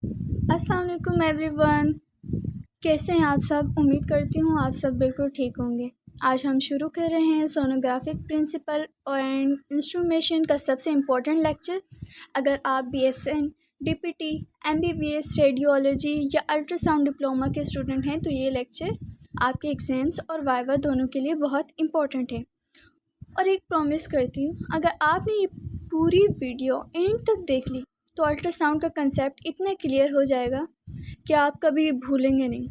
अस्सलाम वालेकुम एवरीवन। कैसे हैं आप सब? उम्मीद करती हूँ आप सब बिल्कुल ठीक होंगे। आज हम शुरू कर रहे हैं सोनोग्राफिक प्रिंसिपल एंड इंस्ट्रूमेंटेशन का सबसे इम्पोर्टेंट लेक्चर। अगर आप बीएसएन, डीपीटी, एमबीबीएस, रेडियोलॉजी या अल्ट्रासाउंड डिप्लोमा के स्टूडेंट हैं तो ये लेक्चर आपके एग्ज़ाम्स और वाइवा दोनों के लिए बहुत इम्पोर्टेंट है। और एक प्रॉमिस करती हूँ, अगर आपने ये पूरी वीडियो एंड तक देख ली तो अल्ट्रासाउंड का कंसेप्ट इतना क्लियर हो जाएगा कि आप कभी भूलेंगे नहीं।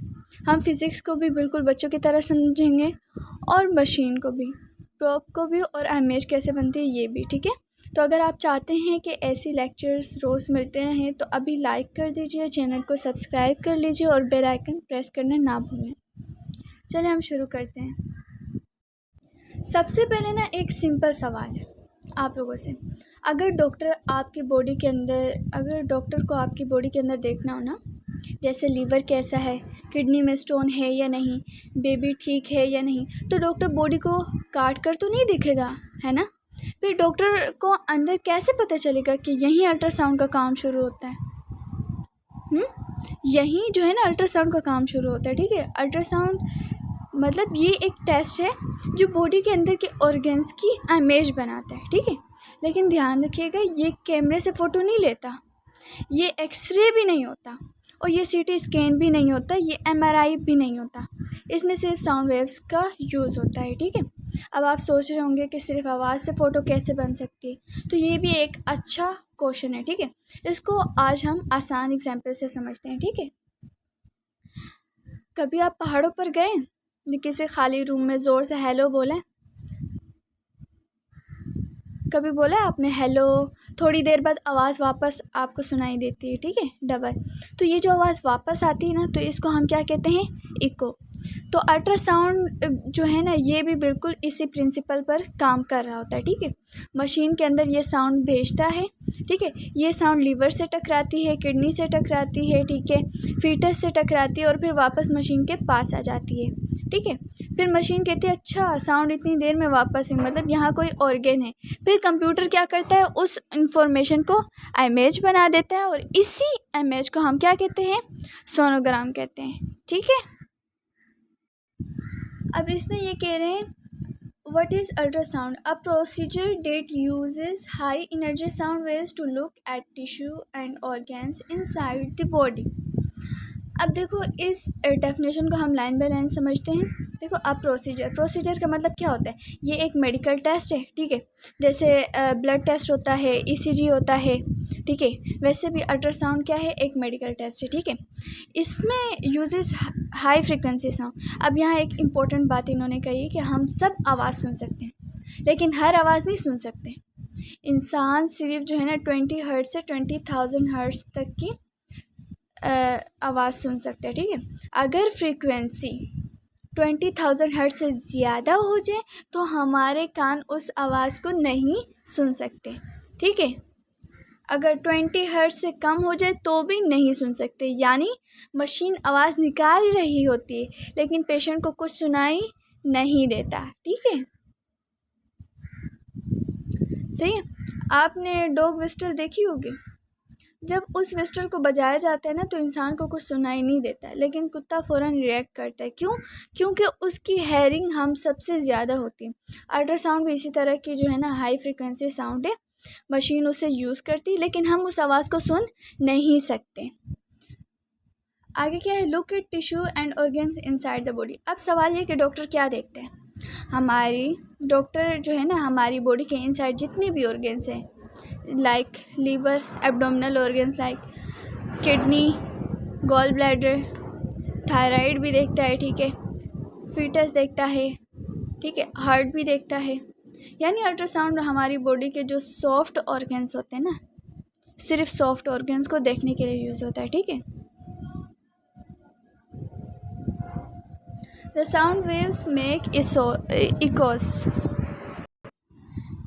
हम फिज़िक्स को भी बिल्कुल बच्चों की तरह समझेंगे और मशीन को भी, प्रोब को भी, और इमेज कैसे बनती है ये भी, ठीक है। तो अगर आप चाहते हैं कि ऐसी लेक्चर्स रोज़ मिलते रहें तो अभी लाइक कर दीजिए, चैनल को सब्सक्राइब कर लीजिए और बेल आइकन प्रेस करना ना भूलें। चलिए हम शुरू करते हैं। सबसे पहले ना एक सिंपल सवाल है आप लोगों से। अगर डॉक्टर को आपकी बॉडी के अंदर देखना हो ना, जैसे लीवर कैसा है, किडनी में स्टोन है या नहीं, बेबी ठीक है या नहीं, तो डॉक्टर बॉडी को काट कर तो नहीं दिखेगा, है ना। फिर डॉक्टर को अंदर कैसे पता चलेगा कि यहीं अल्ट्रासाउंड का काम शुरू होता है? यहीं जो है ना अल्ट्रासाउंड का काम शुरू होता है, ठीक है। अल्ट्रासाउंड मतलब ये एक टेस्ट है जो बॉडी के अंदर के ऑर्गन्स की इमेज बनाता है, ठीक है। लेकिन ध्यान रखिएगा, ये कैमरे से फ़ोटो नहीं लेता, ये एक्सरे भी नहीं होता और ये सीटी स्कैन भी नहीं होता, ये एमआरआई भी नहीं होता। इसमें सिर्फ साउंड वेव्स का यूज़ होता है, ठीक है। अब आप सोच रहे होंगे कि सिर्फ आवाज़ से फ़ोटो कैसे बन सकती है, तो ये भी एक अच्छा क्वेश्चन है, ठीक है। इसको आज हम आसान एग्जाम्पल से समझते हैं, ठीक है। कभी आप पहाड़ों पर गए, किसी खाली रूम में ज़ोर से हेलो बोला? कभी बोला आपने हेलो? थोड़ी देर बाद आवाज़ वापस आपको सुनाई देती है, ठीक है, डबल। तो ये जो आवाज़ वापस आती है ना, तो इसको हम क्या कहते हैं? इको। तो अल्ट्रासाउंड जो है ना, ये भी बिल्कुल इसी प्रिंसिपल पर काम कर रहा होता है, ठीक है। मशीन के अंदर ये साउंड भेजता है, ठीक है। ये साउंड लीवर से टकराती है, किडनी से टकराती है, ठीक है, फीटस से टकराती है और फिर वापस मशीन के पास आ जाती है, ठीक है। फिर मशीन कहती है अच्छा साउंड इतनी देर में वापस है, मतलब यहाँ कोई ऑर्गन है। फिर कंप्यूटर क्या करता है, उस इंफॉर्मेशन को इमेज बना देता है और इसी इमेज को हम क्या कहते हैं? सोनोग्राम कहते हैं, ठीक है। अब इसमें ये कह रहे हैं what is ultrasound? A procedure that uses high energy sound waves to look at tissue and organs inside the body. अब देखो इस डेफिनेशन को हम लाइन बाय लाइन समझते हैं। देखो अब प्रोसीजर का मतलब क्या होता है? ये एक मेडिकल टेस्ट है, ठीक है। जैसे ब्लड टेस्ट होता है, ईसीजी होता है, ठीक है, वैसे भी अल्ट्रासाउंड क्या है? एक मेडिकल टेस्ट है, ठीक है। इसमें यूजेस हाई फ्रिक्वेंसी साउंड। अब यहाँ एक इम्पोर्टेंट बात इन्होंने कही है कि हम सब आवाज़ सुन सकते हैं, लेकिन हर आवाज़ नहीं सुन सकते। इंसान सिर्फ जो है ना 20 हर्ट्ज से 20,000 हर्ट्ज तक की आवाज़ सुन सकते हैं, ठीक है। अगर फ्रीक्वेंसी 20,000 हर्ट्ज से ज़्यादा हो जाए तो हमारे कान उस आवाज़ को नहीं सुन सकते, ठीक है। अगर 20 हर्ट्ज से कम हो जाए तो भी नहीं सुन सकते, यानी मशीन आवाज़ निकाल रही होती है लेकिन पेशेंट को कुछ सुनाई नहीं देता, ठीक है। सही है। आपने डॉग विस्टल देखी होगी, जब उस विस्टल को बजाया जाता है ना तो इंसान को कुछ सुनाई नहीं देता है, लेकिन कुत्ता फ़ौरन रिएक्ट करता है। क्यों? क्योंकि उसकी हेयरिंग हम सबसे ज़्यादा होती है। अल्ट्रासाउंड भी इसी तरह की जो है ना हाई फ्रिक्वेंसी साउंड है, मशीन उसे यूज़ करती है लेकिन हम उस आवाज़ को सुन नहीं सकते। आगे क्या है? Look at tissue and organs inside the body. अब सवाल ये कि डॉक्टर क्या देखते हैं? डॉक्टर जो है ना हमारी बॉडी के इनसाइड जितनी भी ऑर्गन्स हैं, like liver, abdominal organs like kidney, gall bladder, thyroid भी देखता है, ठीक है, फीटस देखता है, ठीक है, हार्ट भी देखता है। यानी अल्ट्रासाउंड हमारी बॉडी के जो सॉफ्ट ऑर्गन्स होते हैं ना, सिर्फ सॉफ्ट ऑर्गन्स को देखने के लिए यूज़ होता है, ठीक है। The sound waves make Eeco.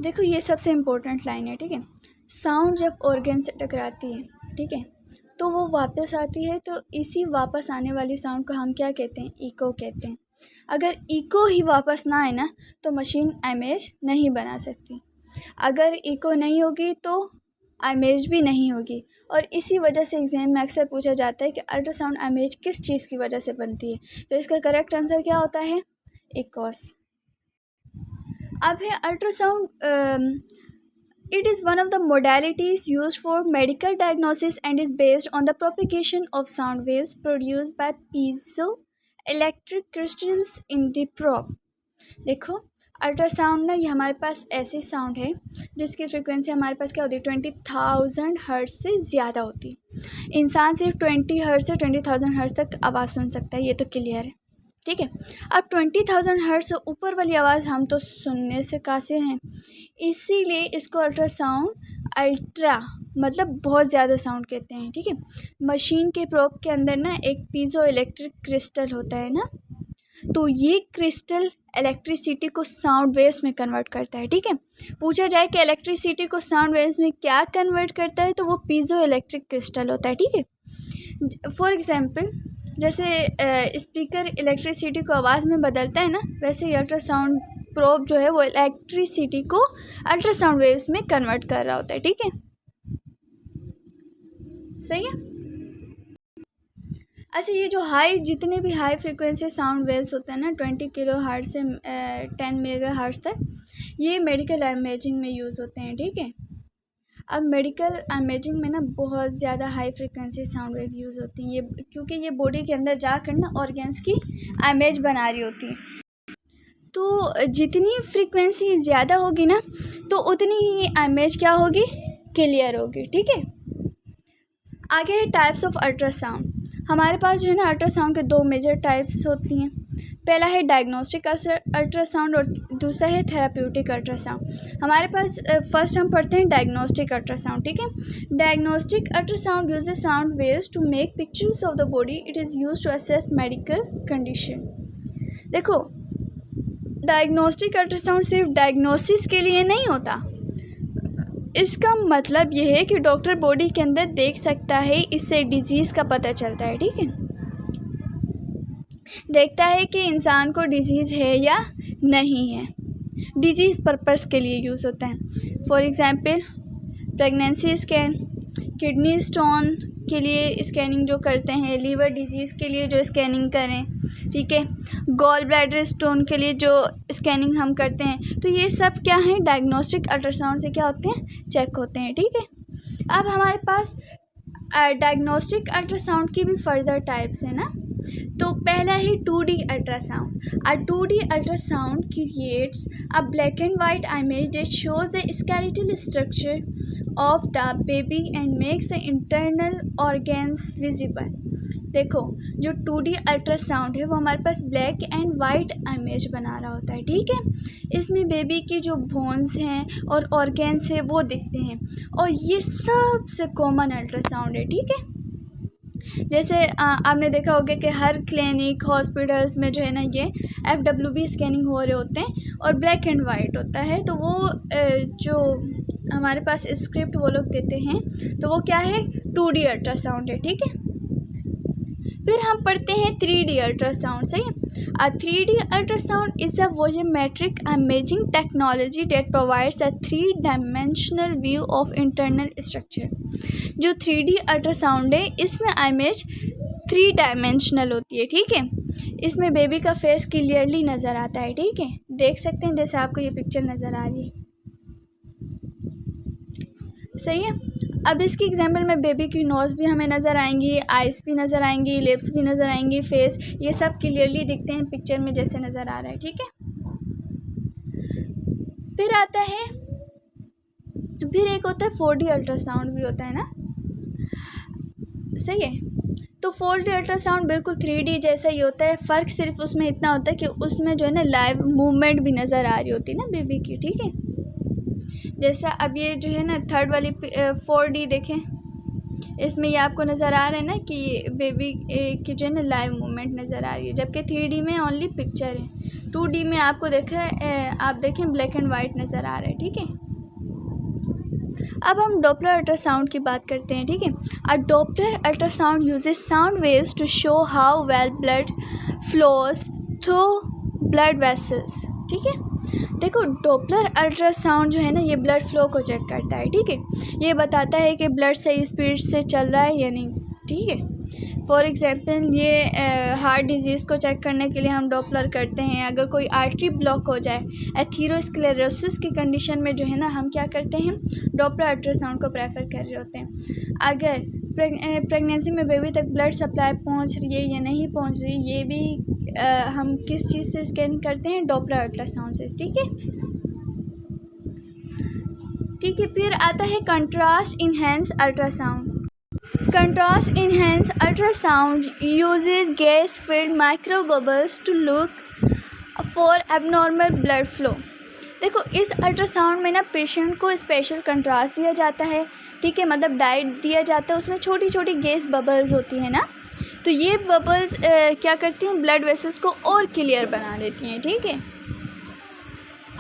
देखो ये सबसे इम्पोर्टेंट लाइन है, ठीक है। साउंड जब ऑर्गन से टकराती है, ठीक है, तो वो वापस आती है, तो इसी वापस आने वाली साउंड को हम क्या कहते हैं? इको कहते हैं। अगर इको ही वापस ना आए ना तो मशीन इमेज नहीं बना सकती। अगर इको नहीं होगी तो इमेज भी नहीं होगी। और इसी वजह से एग्ज़ाम में अक्सर पूछा जाता है कि अल्ट्रासाउंड इमेज किस चीज़ की वजह से बनती है। तो इसका करेक्ट आंसर क्या होता है? इकोस। अब है ultrasound. It is one of the modalities used for medical diagnosis and is based on the propagation of sound waves produced by piezoelectric crystals in the probe. देखो, अल्ट्रासाउंड ना ये हमारे पास ऐसी साउंड है जिसकी फ्रिक्वेंसी हमारे पास क्या होती है? 20,000 हर्ट्ज से ज़्यादा होती है। इंसान सिर्फ 20 हर्ट्ज से 20,000 हर्ट्ज तक आवाज़ सुन सकता है, ये तो क्लियर है, ठीक है। अब 20,000 हर्ट्ज से ऊपर वाली आवाज़ हम तो सुनने से कासिर हैं, इसीलिए इसको अल्ट्रासाउंड अल्ट्रा मतलब बहुत ज़्यादा साउंड कहते हैं, ठीक है। मशीन के प्रोब के अंदर ना एक पीजो इलेक्ट्रिक क्रिस्टल होता है ना, तो ये क्रिस्टल इलेक्ट्रिसिटी को साउंड वेव्स में कन्वर्ट करता है, ठीक है। पूछा जाए कि इलेक्ट्रिसिटी को साउंड वेव्स में क्या कन्वर्ट करता है, तो वो पीजो इलेक्ट्रिक क्रिस्टल होता है, ठीक है। फॉर एग्जांपल, जैसे स्पीकर इलेक्ट्रिसिटी को आवाज़ में बदलता है ना, वैसे ही अल्ट्रासाउंड प्रोब जो है वो इलेक्ट्रिसिटी को अल्ट्रासाउंड वेव्स में कन्वर्ट कर रहा होता है, ठीक है। सही है। अच्छा, ये जो जितने भी हाई फ्रिक्वेंसी साउंड वेव्स होते हैं ना, 20 किलो हर्ट्ज से 10 मेगा हर्ट्ज तक, ये मेडिकल इमेजिंग में यूज़ होते हैं, ठीक है। अब मेडिकल इमेजिंग में ना बहुत ज़्यादा high frequency sound wave use होती हैं, ये क्योंकि ये बॉडी के अंदर जाकर ना ऑर्गन्स की इमेज बना रही होती है। तो जितनी फ्रीक्वेंसी ज़्यादा होगी ना, तो उतनी ही इमेज क्या होगी? क्लियर होगी, ठीक है। आगे है टाइप्स ऑफ अल्ट्रासाउंड। हमारे पास जो है ना अल्ट्रासाउंड के दो मेजर टाइप्स होती हैं। पहला है डायग्नोस्टिक अल्ट्रासाउंड और दूसरा है थेराप्यूटिक अल्ट्रासाउंड। हमारे पास फर्स्ट हम पढ़ते हैं डायग्नोस्टिक अल्ट्रासाउंड, ठीक है। Diagnostic ultrasound uses sound waves to make pictures of the body. It is used to assess medical condition. देखो, डायग्नोस्टिक अल्ट्रासाउंड सिर्फ डायग्नोसिस के लिए नहीं होता। इसका मतलब ये है कि डॉक्टर बॉडी के अंदर देख सकता है, इससे डिजीज़ का पता चलता है, ठीक है। देखता है कि इंसान को डिजीज़ है या नहीं है। डिजीज़ पर्पस के लिए यूज़ होता है। For example, pregnancy scan, kidney stone के लिए स्कैनिंग जो करते हैं, लीवर डिजीज़ के लिए जो स्कैनिंग करें, ठीक है, गॉल ब्लैडर स्टोन के लिए जो स्कैनिंग हम करते हैं, तो ये सब क्या है? डायग्नोस्टिक अल्ट्रासाउंड से क्या होते हैं? चेक होते हैं, ठीक है। अब हमारे पास डायग्नोस्टिक अल्ट्रासाउंड की भी फर्दर टाइप्स है ना। तो पहला है 2D ultrasound. A 2D ultrasound creates a black and white image that shows the skeletal structure of the baby and makes the internal organs visible. देखो, जो 2D अल्ट्रासाउंड है वो हमारे पास ब्लैक एंड वाइट इमेज बना रहा होता है, ठीक है। इसमें बेबी की जो बोन्स हैं और ऑर्गन्स हैं वो दिखते हैं, और ये सबसे कॉमन अल्ट्रासाउंड है, ठीक है। जैसे आपने देखा होगा कि हर क्लिनिक हॉस्पिटल्स में जो है ना ये FWB स्कैनिंग हो रहे होते हैं और ब्लैक एंड वाइट होता है। तो वो जो हमारे पास स्क्रिप्ट वो लोग देते हैं, तो वो क्या है? 2D अल्ट्रासाउंड है, ठीक है। फिर हम पढ़ते हैं 3D अल्ट्रासाउंड, सही है। A 3D ultrasound is a volumetric imaging technology that provides a 3-dimensional view of internal structure. जो 3D अल्ट्रासाउंड है इसमें इमेज 3 डायमेंशनल होती है, ठीक है। इसमें बेबी का फेस क्लियरली नज़र आता है, ठीक है। देख सकते हैं जैसे आपको ये पिक्चर नज़र आ रही है, सही है। अब इसकी एग्जाम्पल में बेबी की नोज़ भी हमें नज़र आएंगी, आइज़ भी नज़र आएंगी, लिप्स भी नज़र आएंगी, फेस, ये सब क्लियरली दिखते हैं पिक्चर में जैसे नज़र आ रहा है, ठीक है। फिर आता है, फिर एक होता है 4D अल्ट्रासाउंड भी होता है ना, सही है। तो 4D अल्ट्रासाउंड बिल्कुल 3D जैसा ही होता है। फ़र्क सिर्फ उसमें इतना होता है कि उसमें जो है ना लाइव मूवमेंट भी नज़र आ रही होती है ना बेबी की, ठीक है। जैसा अब ये जो है ना थर्ड वाली 4D देखें, इसमें ये आपको नज़र आ रहा है ना कि बेबी की जो है ना लाइव मूवमेंट नज़र आ रही है, जबकि 3D में ओनली पिक्चर है। 2D में आपको आप देखें ब्लैक एंड वाइट नज़र आ रहा है, ठीक है। अब हम डॉपलर अल्ट्रासाउंड की बात करते हैं, ठीक है। Uh Doppler ultrasound uses sound waves to show how well blood flows through blood vessels, ठीक है। देखो डॉपलर अल्ट्रासाउंड जो है ना, ये ब्लड फ्लो को चेक करता है, ठीक है। ये बताता है कि ब्लड सही स्पीड से चल रहा है या नहीं, ठीक है। फॉर एग्ज़ाम्पल ये हार्ट डिजीज़ को चेक करने के लिए हम डॉपलर करते हैं। अगर कोई आर्टरी ब्लॉक हो जाए, एथेरोस्क्लेरोसिस की कंडीशन में जो है ना, हम क्या करते हैं, डॉपलर अल्ट्रासाउंड को प्रेफर कर रहे होते हैं। अगर प्रेगनेंसी में बेबी तक ब्लड सप्लाई पहुंच रही है या नहीं पहुंच रही, ये भी हम किस चीज़ से स्कैन करते हैं, डॉपलर अल्ट्रासाउंड से, ठीक है। ठीक है, फिर आता है contrast enhance ultrasound. Contrast enhanced ultrasound uses gas-filled microbubbles to look for abnormal blood flow। देखो इस अल्ट्रासाउंड में ना पेशेंट को स्पेशल कंट्रास्ट दिया जाता है, ठीक है, मतलब डाइट दिया जाता है, उसमें छोटी छोटी गैस बबल्स होती है ना, तो ये बबल्स क्या करती हैं, ब्लड वेसल्स को और क्लियर बना देती हैं, ठीक है।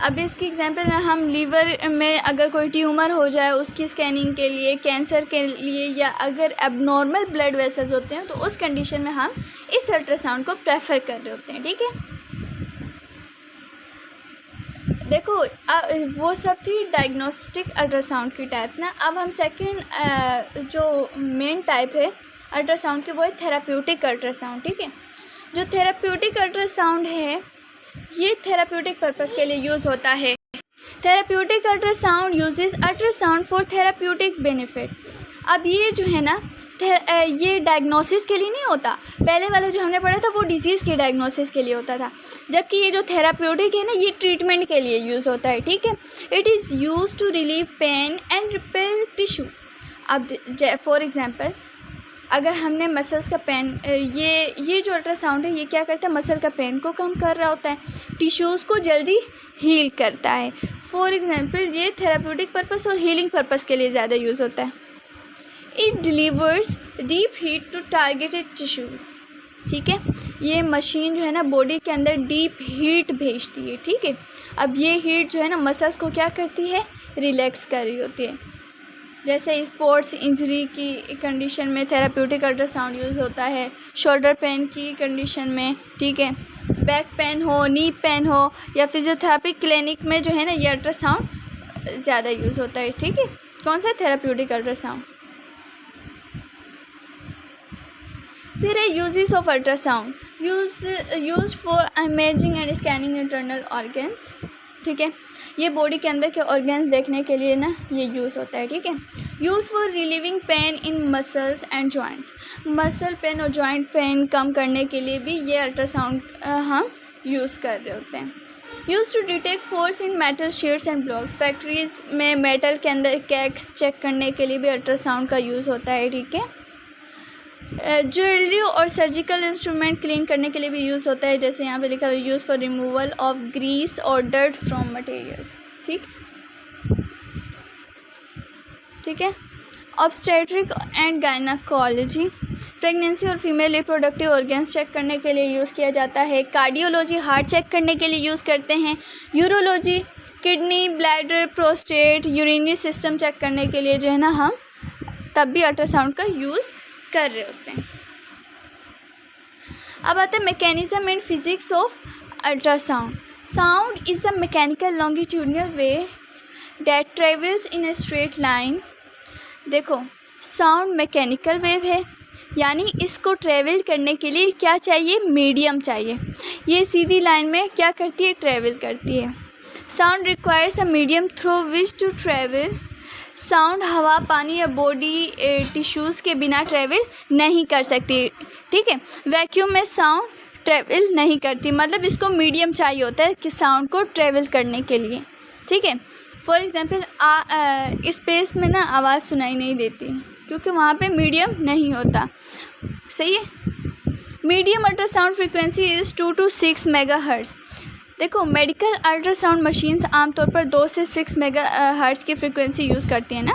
अब इसकी एग्जांपल में हम लीवर में अगर कोई ट्यूमर हो जाए उसकी स्कैनिंग के लिए, कैंसर के लिए, या अगर एबनॉर्मल ब्लड वेसल्स होते हैं तो उस कंडीशन में हम इस अल्ट्रासाउंड को प्रेफर कर रहे होते हैं, ठीक है। देखो वो सब थी डायग्नोस्टिक अल्ट्रासाउंड की टाइप्स ना। अब हम सेकंड जो मेन टाइप है अल्ट्रासाउंड की, वो है थेराप्यूटिक अल्ट्रासाउंड, ठीक है। जो थेराप्यूटिक अल्ट्रासाउंड है ये थेराप्यूटिक पर्पस के लिए यूज़ होता है। Therapeutic ultrasound uses ultrasound for therapeutic benefit. अब ये जो है ना, ये डायग्नोसिस के लिए नहीं होता। पहले वाला जो हमने पढ़ा था वो डिजीज़ की डायग्नोसिस के लिए होता था, जबकि ये जो थेराप्यूटिक है ना, ये ट्रीटमेंट के लिए यूज़ होता है, ठीक है। It is use to relieve pain and repair tissue. अब फॉर एग्जांपल अगर हमने मसल्स का पेन, ये जो अल्ट्रासाउंड है ये क्या करता है, मसल का पेन को कम कर रहा होता है, टिश्यूज़ को जल्दी हील करता है। फॉर एग्जांपल ये थेराप्यूटिक पर्पस और हीलिंग पर्पस के लिए ज़्यादा यूज़ होता है। It delivers deep heat to targeted tissues, ठीक है। ये मशीन जो है ना बॉडी के अंदर डीप हीट भेजती है, ठीक है। अब ये हीट जो है ना मसल्स को क्या करती है, रिलैक्स कर रही होती है। जैसे स्पोर्ट्स इंजरी की कंडीशन में थेराप्यूटिक अल्ट्रासाउंड यूज़ होता है, शोल्डर पेन की कंडीशन में, ठीक है, बैक पेन हो, नी पेन हो, या फिजियोथेरेपी क्लिनिक में जो है ना ये अल्ट्रासाउंड ज़्यादा यूज़ होता है, ठीक है। कौन सा, थेराप्यूटिक अल्ट्रासाउंड। फिर है uses of ultrasound, use for imaging and scanning internal organs, ठीक है। ये बॉडी के अंदर के ऑर्गन्स देखने के लिए ना ये यूज़ होता है, ठीक है। Use for relieving pain in muscles and joints, muscle pain और जॉइंट पेन कम करने के लिए भी ये अल्ट्रासाउंड हम यूज़ कर रहे होते हैं। Use to detect force in metal sheets and blocks, factories में मेटल के अंदर क्रैक्स चेक करने के लिए भी अल्ट्रासाउंड का यूज़ होता है, ठीक है। ज्वेलरी और सर्जिकल इंस्ट्रूमेंट क्लीन करने के लिए भी यूज़ होता है, जैसे यहाँ पे लिखा है use for removal of grease और डर्ट फ्रॉम मटेरियल्स, ठीक है। ऑब्स्टेट्रिक एंड गायनाकोलॉजी, प्रेगनेंसी और फीमेल रिप्रोडक्टिव ऑर्गन्स चेक करने के लिए यूज़ किया जाता है। कार्डियोलॉजी, हार्ट चेक करने के लिए यूज़ करते हैं। Urology, kidney, bladder, prostate, urinary system check करने के लिए जो है ना हम तब भी अल्ट्रासाउंड का यूज़ कर रहे होते हैं। अब आता है mechanism and physics of ultrasound. Sound is the mechanical longitudinal wave that travels in a straight line. देखो साउंड मैकेनिकल वेव है, यानी इसको ट्रेवल करने के लिए क्या चाहिए, मीडियम चाहिए। ये सीधी लाइन में क्या करती है, ट्रेवल करती है। Sound requires a medium through which to travel. Sound हवा, पानी या बॉडी टिश्यूज़ के बिना ट्रेवल नहीं कर सकती, ठीक है। वैक्यूम में साउंड ट्रेवल नहीं करती, मतलब इसको मीडियम चाहिए होता है कि साउंड को ट्रेवल करने के लिए, ठीक है। फॉर एग्जांपल स्पेस में ना आवाज़ सुनाई नहीं देती क्योंकि वहाँ पे मीडियम नहीं होता, सही है। Medium ultrasound frequency is 2 to 6 megahertz. देखो मेडिकल अल्ट्रासाउंड मशीन्स आमतौर पर 2 से 6 मेगाहर्ट्ज़ की फ्रीक्वेंसी यूज़ करती हैं ना।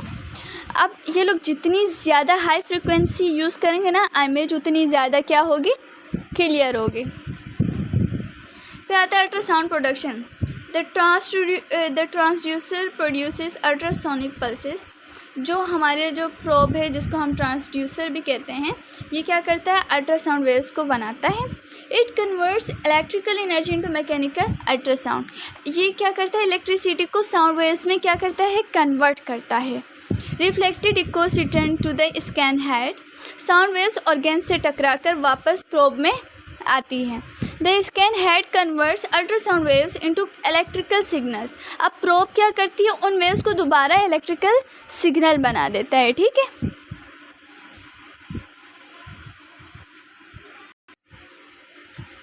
अब ये लोग जितनी ज़्यादा हाई फ्रीक्वेंसी यूज़ करेंगे ना, इमेज उतनी ज़्यादा क्या होगी, क्लियर होगी। फिर आता है ultrasound production. The transducer produces ultrasonic pulses. जो हमारे जो प्रोब है जिसको हम ट्रांसड्यूसर भी कहते हैं, ये क्या करता है, अल्ट्रासाउंड वेव्स को बनाता है। It converts electrical energy into mechanical ultrasound. ये क्या करता है, इलेक्ट्रिसिटी को साउंड वेव्स में क्या करता है, कन्वर्ट करता है। Reflected echoes return to the scan head. Sound waves organ से टकराकर वापस प्रोब में आती हैं। The scan head converts ultrasound waves into electrical signals. अब प्रोब क्या करती है, उन वेव्स को दोबारा इलेक्ट्रिकल सिग्नल बना देता है। ठीक है,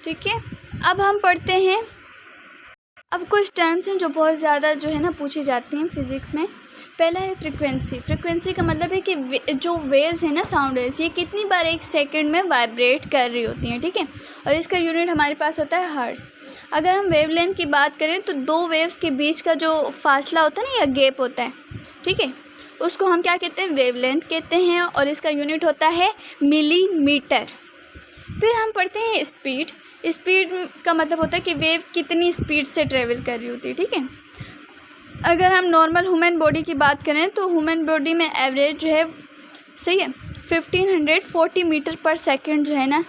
ठीक है। अब हम पढ़ते हैं, अब कुछ टर्म्स हैं जो बहुत ज़्यादा जो है ना पूछी जाती हैं फिज़िक्स में। पहला है फ्रीक्वेंसी। फ्रीक्वेंसी का मतलब है कि जो वेव्स है ना, साउंड वेव्स, ये कितनी बार एक सेकंड में वाइब्रेट कर रही होती हैं। ठीक है, और इसका यूनिट हमारे पास होता है हर्ट्ज़। अगर हम वेवलेंथ की बात करें तो दो वेव्स के बीच का जो फासला होता है ना, या गैप होता है, ठीक है, उसको हम क्या कहते हैं, वेवलेंथ कहते हैं, और इसका यूनिट होता है मिलीमीटर। फिर हम पढ़ते हैं स्पीड। स्पीड का मतलब होता है कि वेव कितनी स्पीड से ट्रेवल कर रही होती है। ठीक है, अगर हम नॉर्मल ह्यूमन बॉडी की बात करें तो ह्यूमन बॉडी में एवरेज जो है, सही है, 1540 मीटर पर सेकंड जो है ना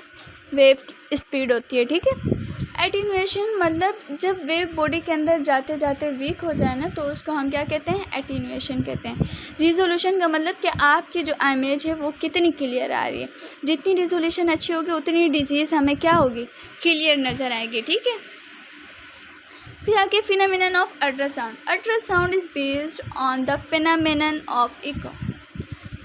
वेव स्पीड होती है। ठीक है, एटीन्यूएशन मतलब जब वेव बॉडी के अंदर जाते जाते वीक हो जाए ना, तो उसको हम क्या कहते हैं, एटीन्यूएशन कहते हैं। रिजोल्यूशन का मतलब कि आपकी जो इमेज है वो कितनी क्लियर आ रही है। जितनी रिजोल्यूशन अच्छी होगी उतनी डिजीज़ हमें क्या होगी, क्लियर नज़र आएगी। ठीक है, फिर आगे phenomenon of ultrasound. Ultrasound is based on the phenomenon of echo.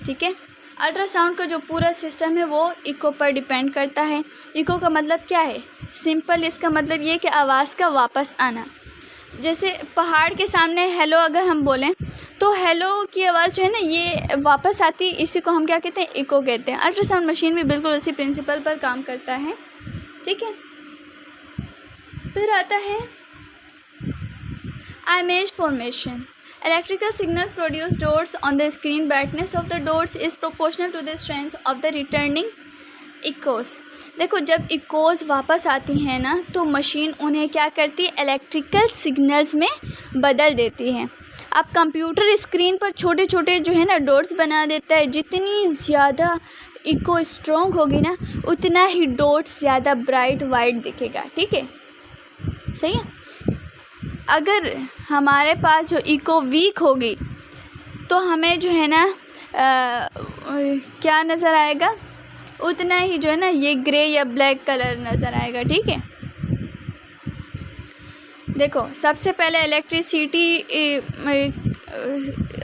ठीक है, अल्ट्रासाउंड का जो पूरा सिस्टम है वो इको पर डिपेंड करता है। इको का मतलब क्या है, सिंपल इसका मतलब ये कि आवाज़ का वापस आना। जैसे पहाड़ के सामने हेलो अगर हम बोलें तो हेलो की आवाज़ जो है ना ये वापस आती, इसी को हम क्या कहते हैं, इको कहते हैं। अल्ट्रासाउंड मशीन भी बिल्कुल उसी प्रिंसिपल पर काम करता है। ठीक है, फिर आता है image formation. Electrical signals produce dots on the screen. Brightness of the dots is proportional to the strength of the returning echoes. देखो, जब इकोज़ वापस आती हैं ना तो मशीन उन्हें क्या करती है, इलेक्ट्रिकल सिग्नल्स में बदल देती है। अब कंप्यूटर स्क्रीन पर छोटे छोटे जो है ना डॉट्स बना देता है। जितनी ज़्यादा इको स्ट्रॉन्ग होगी ना उतना ही डॉट्स ज़्यादा ब्राइट वाइट दिखेगा। ठीक है, सही है। अगर हमारे पास जो इको वीक होगी तो हमें जो है ना क्या नज़र आएगा, उतना ही जो है ना ये ग्रे या ब्लैक कलर नज़र आएगा। ठीक है, देखो सबसे पहले इलेक्ट्रिसिटी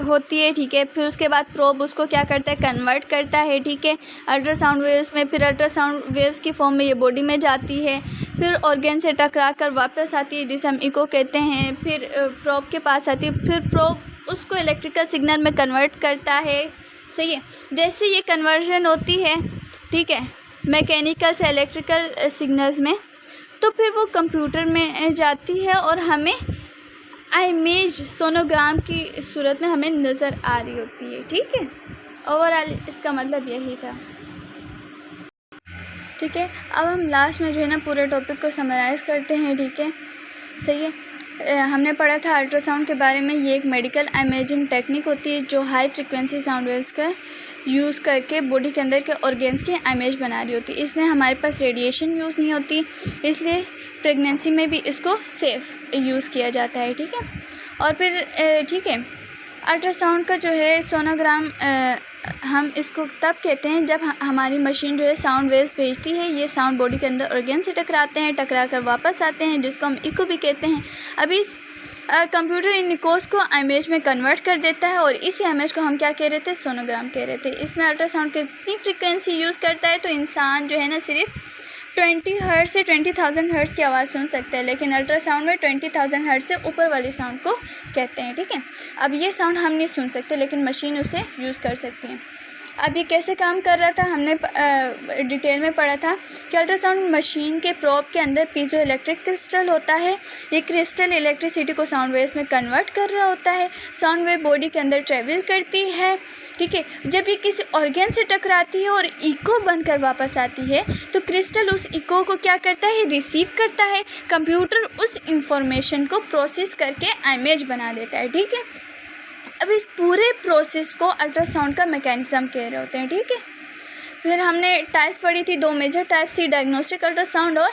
होती है। ठीक है, फिर उसके बाद प्रोब उसको क्या करता है, कन्वर्ट करता है। ठीक है, अल्ट्रासाउंड वेव्स में, फिर अल्ट्रासाउंड वेव्स की फॉर्म में ये बॉडी में जाती है, फिर ऑर्गन से टकरा कर वापस आती है जिसे हम इको कहते हैं। फिर प्रोब के पास आती है, फिर प्रोब उसको इलेक्ट्रिकल सिग्नल में कन्वर्ट करता है। सही है, जैसे ये कन्वर्जन होती है, ठीक है, मैकेनिकल से इलेक्ट्रिकल सिग्नल्स में, तो फिर वो कंप्यूटर में जाती है और हमें इमेज सोनोग्राम की सूरत में हमें नज़र आ रही होती है। ठीक है, ओवरऑल इसका मतलब यही था। ठीक है, अब हम लास्ट में जो है ना पूरे टॉपिक को समराइज़ करते हैं। ठीक है, सही है। हमने पढ़ा था अल्ट्रासाउंड के बारे में। ये एक मेडिकल इमेजिंग टेक्निक होती है जो हाई फ्रिक्वेंसी साउंड वेव्स का यूज़ करके बॉडी के अंदर के ऑर्गन्स की इमेज बना रही होती है। इसमें हमारे पास रेडिएशन यूज़ नहीं होती, इसलिए प्रेगनेंसी में भी इसको सेफ़ यूज़ किया जाता है। ठीक है, और फिर ठीक है, अल्ट्रासाउंड का जो है सोनोग्राम हम इसको तब कहते हैं जब हमारी मशीन जो है साउंड वेव्स भेजती है। ये साउंड बॉडी के अंदर ऑर्गन से टकराते हैं, टकरा कर वापस आते हैं, जिसको हम इको भी कहते हैं। अभी कंप्यूटर इन इकोज़ को इमेज में कन्वर्ट कर देता है और इसी इमेज को हम क्या कह रहे थे, सोनोग्राम कह रहे थे। इसमें अल्ट्रासाउंड कितनी फ्रीक्वेंसी यूज़ करता है, तो इंसान जो है ना सिर्फ 20 हर्ट्ज़ से 20,000 हर्ट्ज़ की आवाज़ सुन सकते हैं, लेकिन अल्ट्रासाउंड में 20,000 हर्ट्ज़ से ऊपर वाली साउंड को कहते हैं। ठीक है, अब ये साउंड हम नहीं सुन सकते लेकिन मशीन उसे यूज़ कर सकती है। अब ये कैसे काम कर रहा था, हमने डिटेल में पढ़ा था कि अल्ट्रासाउंड मशीन के प्रोब के अंदर पीजो इलेक्ट्रिक क्रिस्टल होता है। ये क्रिस्टल इलेक्ट्रिसिटी को साउंड वेव्स में कन्वर्ट कर रहा होता है। साउंड वेव बॉडी के अंदर ट्रेवल करती है। ठीक है, जब ये किसी ऑर्गन से टकराती है और इको बनकर वापस आती है तो क्रिस्टल उस इको को क्या करता है, रिसीव करता है। कंप्यूटर उस इंफॉर्मेशन को प्रोसेस करके इमेज बना देता है। ठीक है, अब इस पूरे प्रोसेस को अल्ट्रासाउंड का मैकेनिज़्म कह रहे होते हैं, ठीक है। फिर हमने टाइप्स पढ़ी थी, 2 मेजर टाइप्स थी, डायग्नोस्टिक अल्ट्रासाउंड और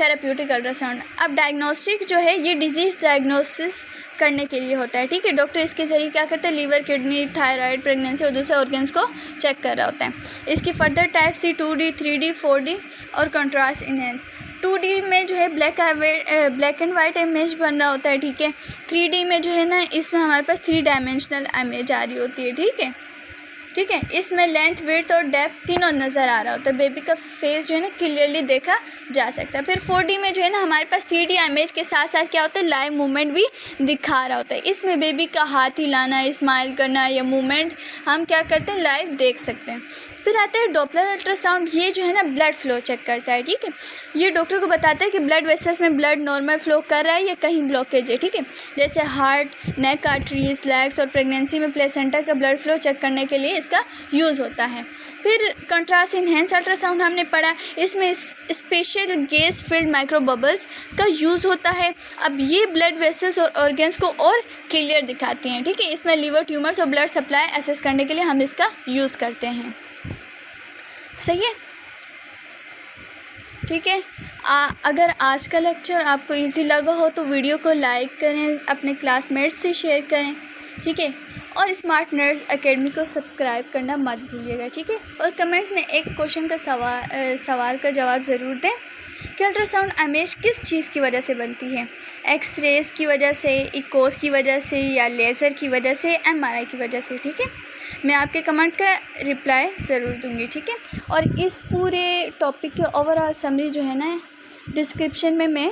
थेराप्यूटिक अल्ट्रासाउंड। अब डायग्नोस्टिक जो है ये डिजीज़ डायग्नोसिस करने के लिए होता है, ठीक है। डॉक्टर इसके ज़रिए क्या करते हैं, लीवर, किडनी, थायराइड, प्रेगनेंसी और दूसरे ऑर्गन्स को चेक कर रहा होता है। इसकी फर्दर टाइप्स थी 2D, 3D, 4D और कंट्रास्ट इनहेंस। 2D में जो है ब्लैक एंड वाइट इमेज बन रहा होता है, ठीक है। 3D में जो है ना, इसमें हमारे पास 3 डायमेंशनल इमेज आ रही होती है, ठीक है। इसमें लेंथ, विड्थ और डेप्थ तीनों नज़र आ रहा होता है। बेबी का फेस जो है ना क्लियरली देखा जा सकता है। फिर 4D में जो है ना, हमारे पास 3D इमेज के साथ साथ क्या होता है, लाइव मूवमेंट भी दिखा रहा होता है। इसमें बेबी का हाथ हिलाना, स्माइल करना या मूवमेंट हम क्या करते हैं, लाइव देख सकते हैं। फिर आता है डॉपलर अल्ट्रासाउंड। ये जो है ना ब्लड फ्लो चेक करता है, ठीक है। ये डॉक्टर को बताता है कि ब्लड वेसल्स में ब्लड नॉर्मल फ्लो कर रहा है या कहीं ब्लॉकेज है, ठीक है। जैसे हार्ट, नेक आर्टरीज, लेग्स और प्रेगनेंसी में प्लेसेंटा का ब्लड फ्लो चेक करने के लिए इसका यूज़ होता है। फिर कंट्रास्ट इनहेंस अल्ट्रासाउंड हमने पढ़ा, इसमें special gas filled micro bubbles का यूज़ होता है। अब ये ब्लड वेसल्स और ऑर्गन्स को और क्लियर दिखाती हैं, ठीक है। इसमें लीवर ट्यूमर्स और ब्लड सप्लाई असेस करने के लिए हम इसका यूज़ करते हैं, सही है, ठीक है। अगर आज का लेक्चर आपको इजी लगा हो तो वीडियो को लाइक करें, अपने क्लासमेट्स से शेयर करें, ठीक है। और स्मार्ट नर्स एकेडमी को सब्सक्राइब करना मत भूलिएगा, ठीक है। और कमेंट्स में एक क्वेश्चन का सवाल का जवाब ज़रूर दें कि अल्ट्रासाउंड इमेज किस चीज़ की वजह से बनती है, एक्सरेज की वजह से, इकोस की वजह से या लेज़र की वजह से, MRI की वजह से, ठीक है। मैं आपके कमेंट का रिप्लाई ज़रूर दूंगी, ठीक है। और इस पूरे टॉपिक के ओवरऑल समरी जो है ना डिस्क्रिप्शन में मैं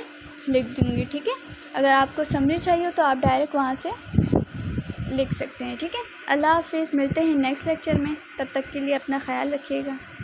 लिख दूंगी, ठीक है। अगर आपको समरी चाहिए हो तो आप डायरेक्ट वहाँ से लिख सकते हैं, ठीक है। अल्लाह हाफिज़, मिलते हैं नेक्स्ट लेक्चर में, तब तक के लिए अपना ख्याल रखिएगा।